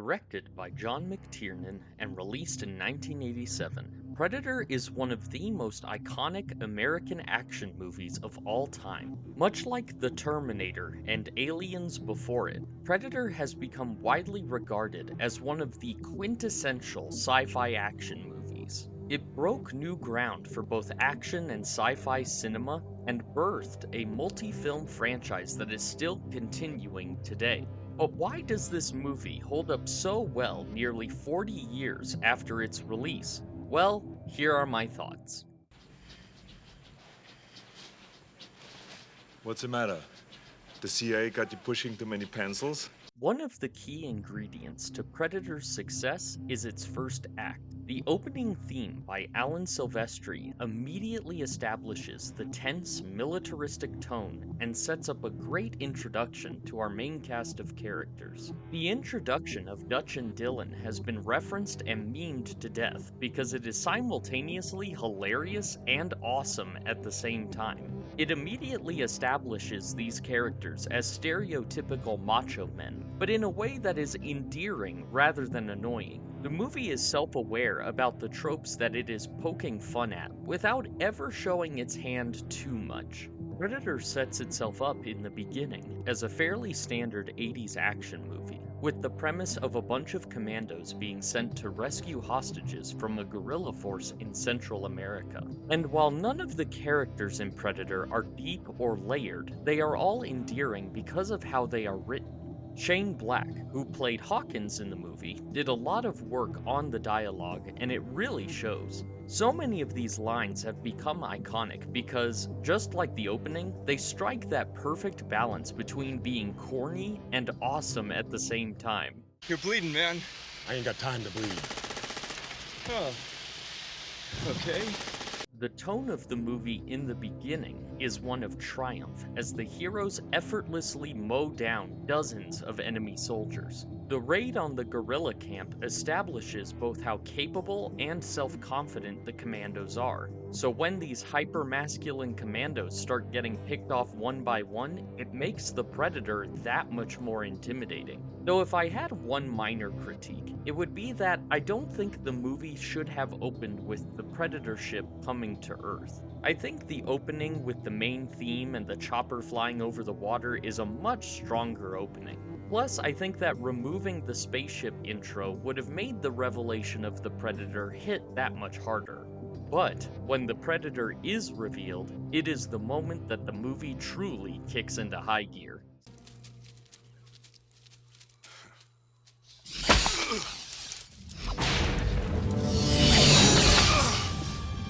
Directed by John McTiernan and released in 1987, Predator is one of the most iconic American action movies of all time. Much like The Terminator and Aliens before it, Predator has become widely regarded as one of the quintessential sci-fi action movies. It broke new ground for both action and sci-fi cinema and birthed a multi-film franchise that is still continuing today. But why does this movie hold up so well nearly 40 years after its release? Well, here are my thoughts. What's the matter? The CIA got you pushing too many pencils? One of the key ingredients to Predator's success is its first act. The opening theme by Alan Silvestri immediately establishes the tense, militaristic tone and sets up a great introduction to our main cast of characters. The introduction of Dutch and Dylan has been referenced and memed to death because it is simultaneously hilarious and awesome at the same time. It immediately establishes these characters as stereotypical macho men, but in a way that is endearing rather than annoying. The movie is self-aware about the tropes that it is poking fun at, without ever showing its hand too much. Predator sets itself up in the beginning as a fairly standard 80s action movie, with the premise of a bunch of commandos being sent to rescue hostages from a guerrilla force in Central America. And while none of the characters in Predator are deep or layered, they are all endearing because of how they are written. Shane Black, who played Hawkins in the movie, did a lot of work on the dialogue, and it really shows. So many of these lines have become iconic because, just like the opening, they strike that perfect balance between being corny and awesome at the same time. You're bleeding, man. I ain't got time to bleed. Oh. Okay. The tone of the movie in the beginning is one of triumph as the heroes effortlessly mow down dozens of enemy soldiers. The raid on the guerrilla camp establishes both how capable and self-confident the commandos are. So when these hyper-masculine commandos start getting picked off one by one, it makes the Predator that much more intimidating. Though if I had one minor critique, it would be that I don't think the movie should have opened with the Predator ship coming to Earth. I think the opening with the main theme and the chopper flying over the water is a much stronger opening. Plus, I think that removing the spaceship intro would have made the revelation of the Predator hit that much harder. But when the Predator is revealed, it is the moment that the movie truly kicks into high gear.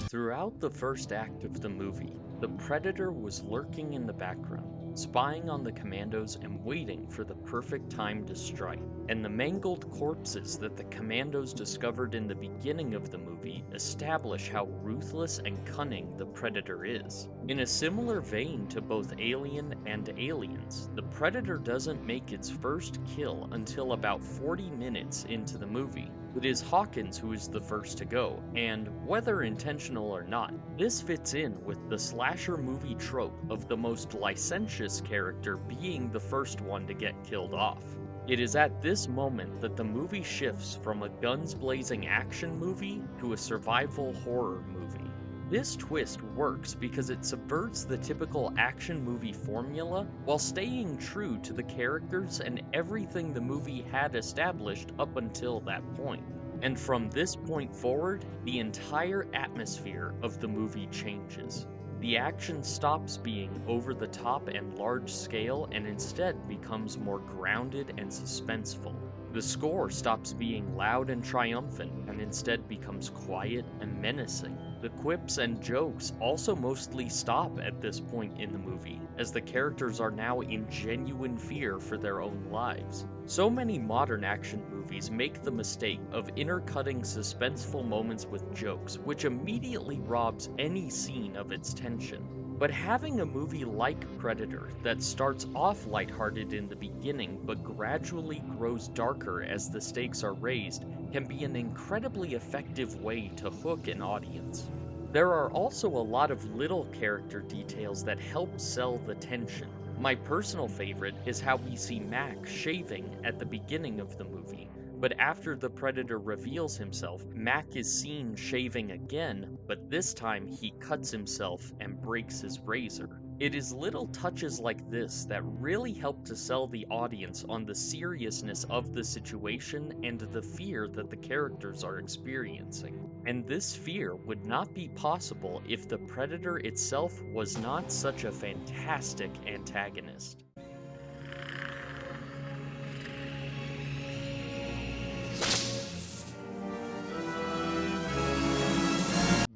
Throughout the first act of the movie, the Predator was lurking in the background, spying on the commandos and waiting for the perfect time to strike. And the mangled corpses that the commandos discovered in the beginning of the movie establish how ruthless and cunning the Predator is. In a similar vein to both Alien and Aliens, the Predator doesn't make its first kill until about 40 minutes into the movie. It is Hawkins who is the first to go, and whether intentional or not, this fits in with the slasher movie trope of the most licentious character being the first one to get killed off. It is at this moment that the movie shifts from a guns-blazing action movie to a survival horror movie. This twist works because it subverts the typical action movie formula while staying true to the characters and everything the movie had established up until that point. And from this point forward, the entire atmosphere of the movie changes. The action stops being over the top and large scale and instead becomes more grounded and suspenseful. The score stops being loud and triumphant and instead becomes quiet and menacing. The quips and jokes also mostly stop at this point in the movie, as the characters are now in genuine fear for their own lives. So many modern action movies make the mistake of intercutting suspenseful moments with jokes, which immediately robs any scene of its tension. But having a movie like Predator that starts off lighthearted in the beginning but gradually grows darker as the stakes are raised can be an incredibly effective way to hook an audience. There are also a lot of little character details that help sell the tension. My personal favorite is how we see Mac shaving at the beginning of the movie, But after the predator reveals himself, Mac is seen shaving again, but this time he cuts himself and breaks his razor. It is little touches like this that really help to sell the audience on the seriousness of the situation and the fear that the characters are experiencing. And this fear would not be possible if the predator itself was not such a fantastic antagonist.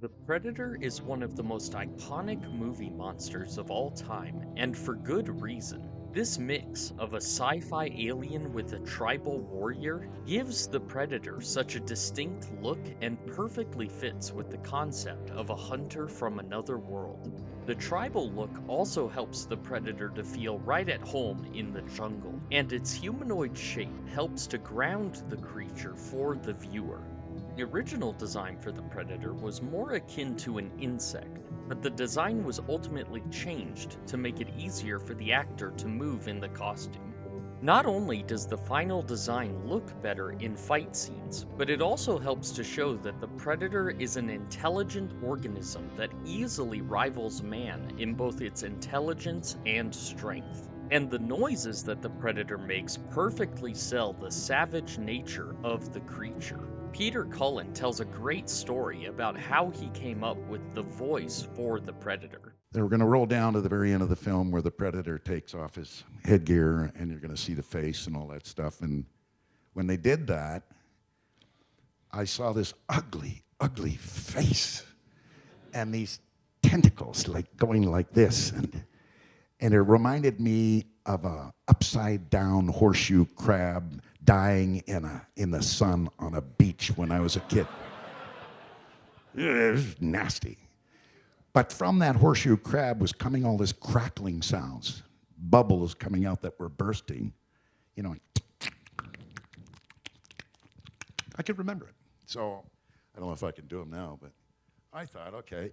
The Predator is one of the most iconic movie monsters of all time, and for good reason. This mix of a sci-fi alien with a tribal warrior gives the Predator such a distinct look and perfectly fits with the concept of a hunter from another world. The tribal look also helps the Predator to feel right at home in the jungle, and its humanoid shape helps to ground the creature for the viewer. The original design for the Predator was more akin to an insect, but the design was ultimately changed to make it easier for the actor to move in the costume. Not only does the final design look better in fight scenes, but it also helps to show that the Predator is an intelligent organism that easily rivals man in both its intelligence and strength. And the noises that the Predator makes perfectly sell the savage nature of the creature. Peter Cullen tells a great story about how he came up with the voice for the Predator. They were going to roll down to the very end of the film where the Predator takes off his headgear and you're going to see the face and all that stuff. And when they did that, I saw this ugly, ugly face and these tentacles like going like this. And it reminded me of a upside down horseshoe crab dying in the sun on a beach when I was a kid. It was nasty. But from that horseshoe crab was coming all this crackling sounds, bubbles coming out that were bursting, you know. I could remember it. So I don't know if I can do them now, but I thought, okay.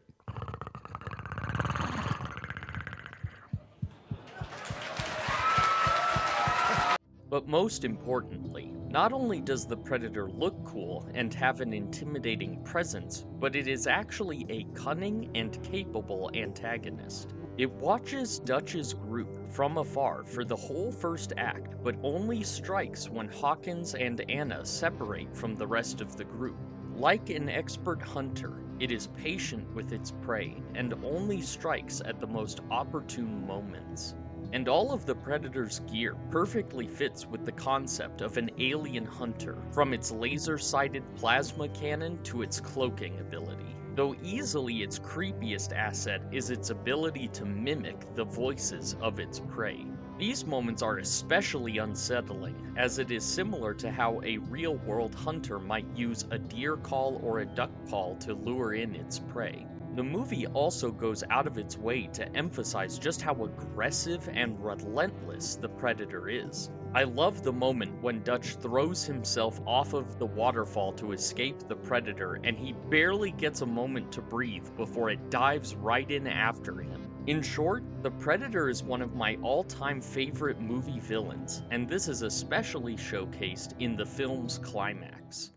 But most importantly, not only does the Predator look cool and have an intimidating presence, but it is actually a cunning and capable antagonist. It watches Dutch's group from afar for the whole first act, but only strikes when Hawkins and Anna separate from the rest of the group. Like an expert hunter, it is patient with its prey and only strikes at the most opportune moments. And all of the Predator's gear perfectly fits with the concept of an alien hunter, from its laser-sighted plasma cannon to its cloaking ability. Though easily its creepiest asset is its ability to mimic the voices of its prey. These moments are especially unsettling, as it is similar to how a real-world hunter might use a deer call or a duck call to lure in its prey. The movie also goes out of its way to emphasize just how aggressive and relentless the Predator is. I love the moment when Dutch throws himself off of the waterfall to escape the Predator and he barely gets a moment to breathe before it dives right in after him. In short, the Predator is one of my all-time favorite movie villains, and this is especially showcased in the film's climax.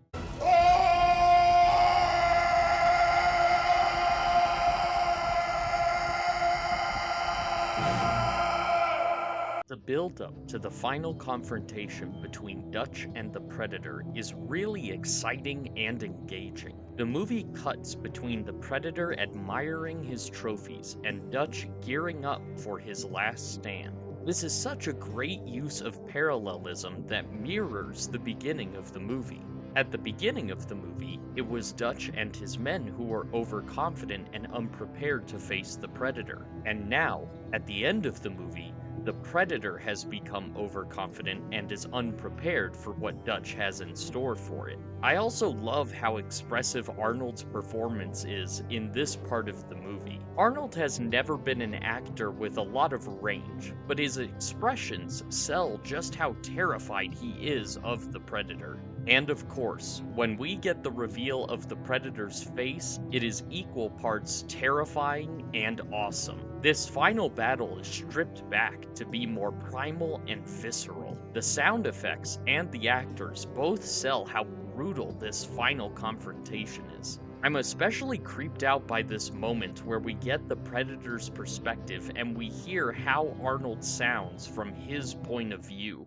The build-up to the final confrontation between Dutch and the Predator is really exciting and engaging. The movie cuts between the Predator admiring his trophies and Dutch gearing up for his last stand. This is such a great use of parallelism that mirrors the beginning of the movie. At the beginning of the movie, it was Dutch and his men who were overconfident and unprepared to face the Predator. And now, at the end of the movie, the Predator has become overconfident and is unprepared for what Dutch has in store for it. I also love how expressive Arnold's performance is in this part of the movie. Arnold has never been an actor with a lot of range, but his expressions sell just how terrified he is of the Predator. And of course, when we get the reveal of the Predator's face, it is equal parts terrifying and awesome. This final battle is stripped back to be more primal and visceral. The sound effects and the actors both sell how brutal this final confrontation is. I'm especially creeped out by this moment where we get the Predator's perspective and we hear how Arnold sounds from his point of view.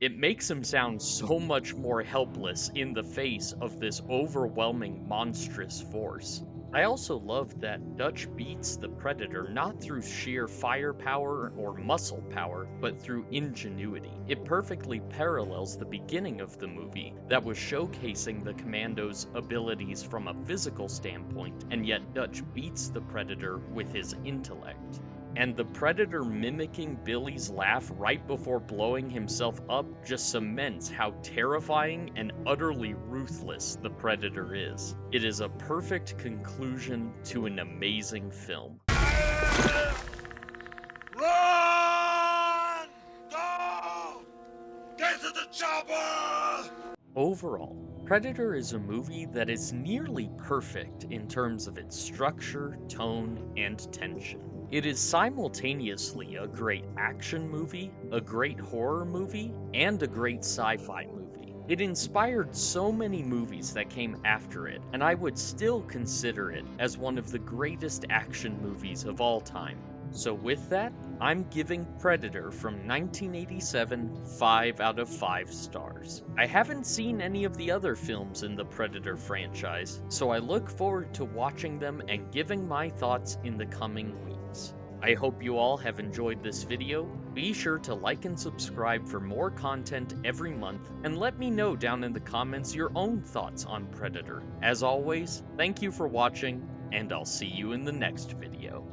It makes him sound so much more helpless in the face of this overwhelming monstrous force. I also love that Dutch beats the Predator not through sheer firepower or muscle power, but through ingenuity. It perfectly parallels the beginning of the movie that was showcasing the Commando's abilities from a physical standpoint, and yet Dutch beats the Predator with his intellect. And the Predator mimicking Billy's laugh right before blowing himself up just cements how terrifying and utterly ruthless the Predator is. It is a perfect conclusion to an amazing film. Run! Go! Get to the chopper! Overall, Predator is a movie that is nearly perfect in terms of its structure, tone, and tension. It is simultaneously a great action movie, a great horror movie, and a great sci-fi movie. It inspired so many movies that came after it, and I would still consider it as one of the greatest action movies of all time. So with that, I'm giving Predator from 1987 5 out of 5 stars. I haven't seen any of the other films in the Predator franchise, so I look forward to watching them and giving my thoughts in the coming weeks. I hope you all have enjoyed this video. Be sure to like and subscribe for more content every month, and let me know down in the comments your own thoughts on Predator. As always, thank you for watching, and I'll see you in the next video.